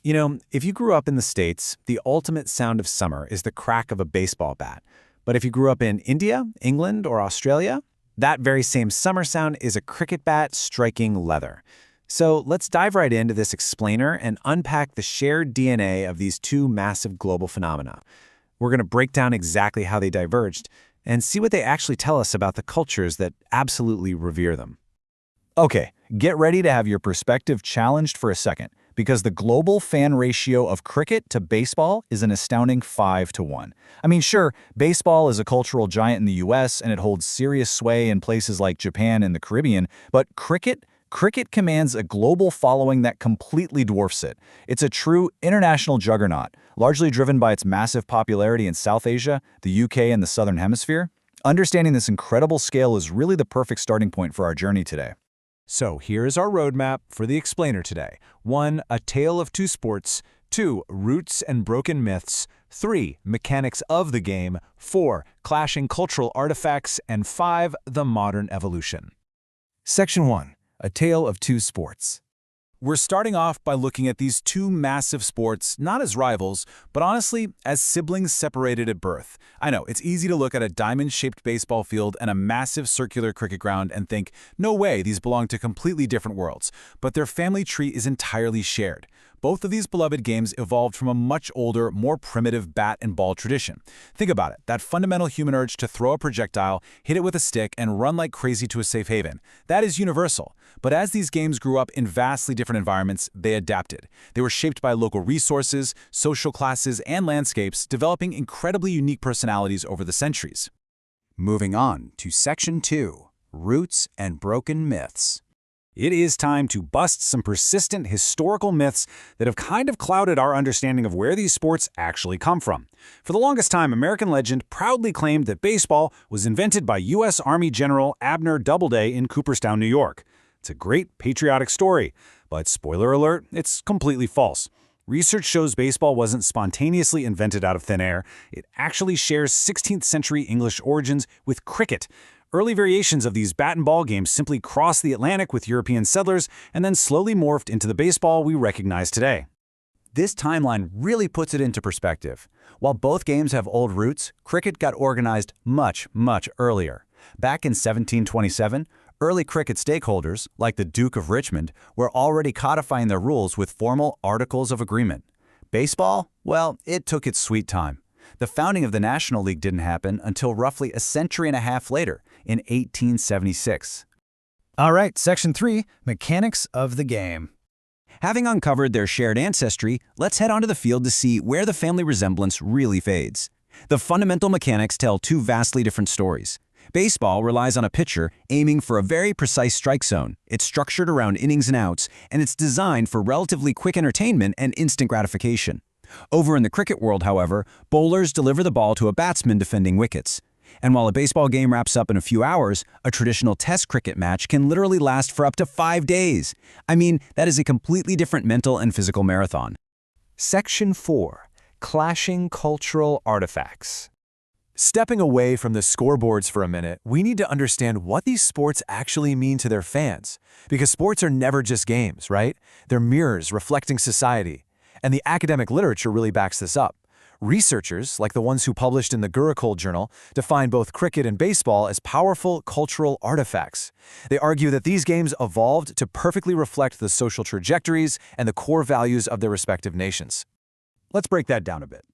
If you grew up in the States, the ultimate sound of summer is the crack of a baseball bat. But if you grew up in India, England, or Australia, that very same summer sound is a cricket bat striking leather. So let's dive right into this explainer and unpack the shared DNA of these two massive global phenomena. We're going to break down exactly how they diverged and see what they actually tell us about the cultures that absolutely revere them. Okay, get ready to have your perspective challenged for a second, because the global fan ratio of cricket to baseball is an astounding 5-to-1. I mean, sure, baseball is a cultural giant in the US and it holds serious sway in places like Japan and the Caribbean, but cricket commands a global following that completely dwarfs it. It's a true international juggernaut, largely driven by its massive popularity in South Asia, the UK, and the Southern Hemisphere. Understanding this incredible scale is really the perfect starting point for our journey today. So here's our roadmap for the explainer today. 1. A tale of two sports. 2. Roots and broken myths. 3. Mechanics of the game. 4. Clashing cultural artifacts. And 5. The modern evolution. Section 1. A tale of two sports. We're starting off by looking at these two massive sports, not as rivals, but honestly, as siblings separated at birth. I know, it's easy to look at a diamond-shaped baseball field and a massive circular cricket ground and think, no way, these belong to completely different worlds. But their family tree is entirely shared. Both of these beloved games evolved from a much older, more primitive bat and ball tradition. Think about it, that fundamental human urge to throw a projectile, hit it with a stick, and run like crazy to a safe haven. That is universal. But as these games grew up in vastly different environments, they adapted. They were shaped by local resources, social classes, and landscapes, developing incredibly unique personalities over the centuries. Moving on to Section 2, Roots and Broken Myths. It is time to bust some persistent historical myths that have kind of clouded our understanding of where these sports actually come from. For the longest time, American legend proudly claimed that baseball was invented by U.S. Army General Abner Doubleday in Cooperstown, New York. It's a great patriotic story, but spoiler alert, it's completely false. Research shows baseball wasn't spontaneously invented out of thin air. It actually shares 16th century English origins with cricket. Early variations of these bat and ball games simply crossed the Atlantic with European settlers and then slowly morphed into the baseball we recognize today. This timeline really puts it into perspective. While both games have old roots, cricket got organized much, much earlier. Back in 1727, early cricket stakeholders, like the Duke of Richmond, were already codifying their rules with formal articles of agreement. Baseball? Well, it took its sweet time. The founding of the National League didn't happen until roughly a century and a half later, in 1876. All right, Section 3, Mechanics of the game. Having uncovered their shared ancestry, let's head onto the field to see where the family resemblance really fades. The fundamental mechanics tell two vastly different stories. Baseball relies on a pitcher aiming for a very precise strike zone. It's structured around innings and outs, and it's designed for relatively quick entertainment and instant gratification. Over in the cricket world, however, bowlers deliver the ball to a batsman defending wickets. And while a baseball game wraps up in a few hours, a traditional test cricket match can literally last for up to 5 days. I mean, that is a completely different mental and physical marathon. Section 4. Clashing cultural artifacts. Stepping away from the scoreboards for a minute, we need to understand what these sports actually mean to their fans. Because sports are never just games, right? They're mirrors reflecting society. And the academic literature really backs this up. Researchers, like the ones who published in the Gurukul Journal, define both cricket and baseball as powerful cultural artifacts. They argue that these games evolved to perfectly reflect the social trajectories and the core values of their respective nations. Let's break that down a bit.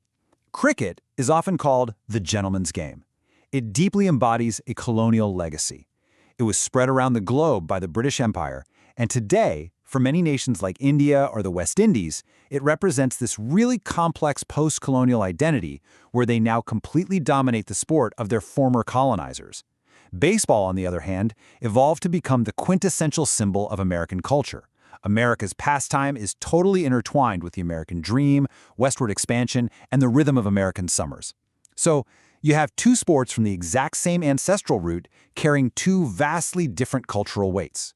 Cricket is often called the gentleman's game. It deeply embodies a colonial legacy. It was spread around the globe by the British Empire, and today, for many nations like India or the West Indies, it represents this really complex post-colonial identity where they now completely dominate the sport of their former colonizers. Baseball, on the other hand, evolved to become the quintessential symbol of American culture. America's pastime is totally intertwined with the American dream, westward expansion, and the rhythm of American summers. So, you have two sports from the exact same ancestral root carrying two vastly different cultural weights.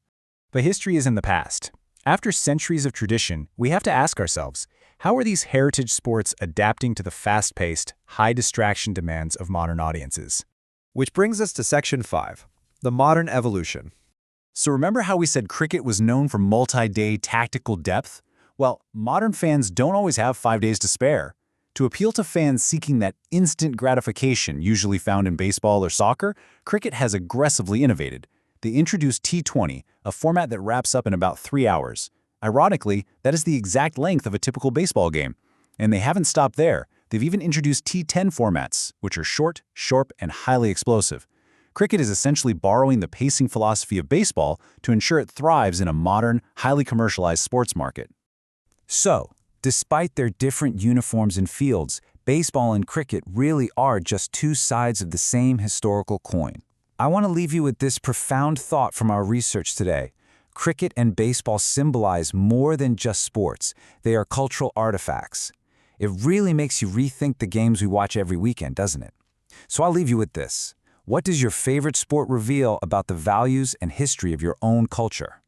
But history is in the past. After centuries of tradition, we have to ask ourselves, how are these heritage sports adapting to the fast-paced, high-distraction demands of modern audiences? Which brings us to Section 5, the modern evolution. So remember how we said cricket was known for multi-day tactical depth? Well, modern fans don't always have 5 days to spare. To appeal to fans seeking that instant gratification usually found in baseball or soccer, cricket has aggressively innovated. They introduced T20, a format that wraps up in about 3 hours. Ironically, that is the exact length of a typical baseball game. And they haven't stopped there. They've even introduced T10 formats, which are short, sharp, and highly explosive. Cricket is essentially borrowing the pacing philosophy of baseball to ensure it thrives in a modern, highly commercialized sports market. So, despite their different uniforms and fields, baseball and cricket really are just two sides of the same historical coin. I want to leave you with this profound thought from our research today. Cricket and baseball symbolize more than just sports. They are cultural artifacts. It really makes you rethink the games we watch every weekend, doesn't it? So I'll leave you with this. What does your favorite sport reveal about the values and history of your own culture?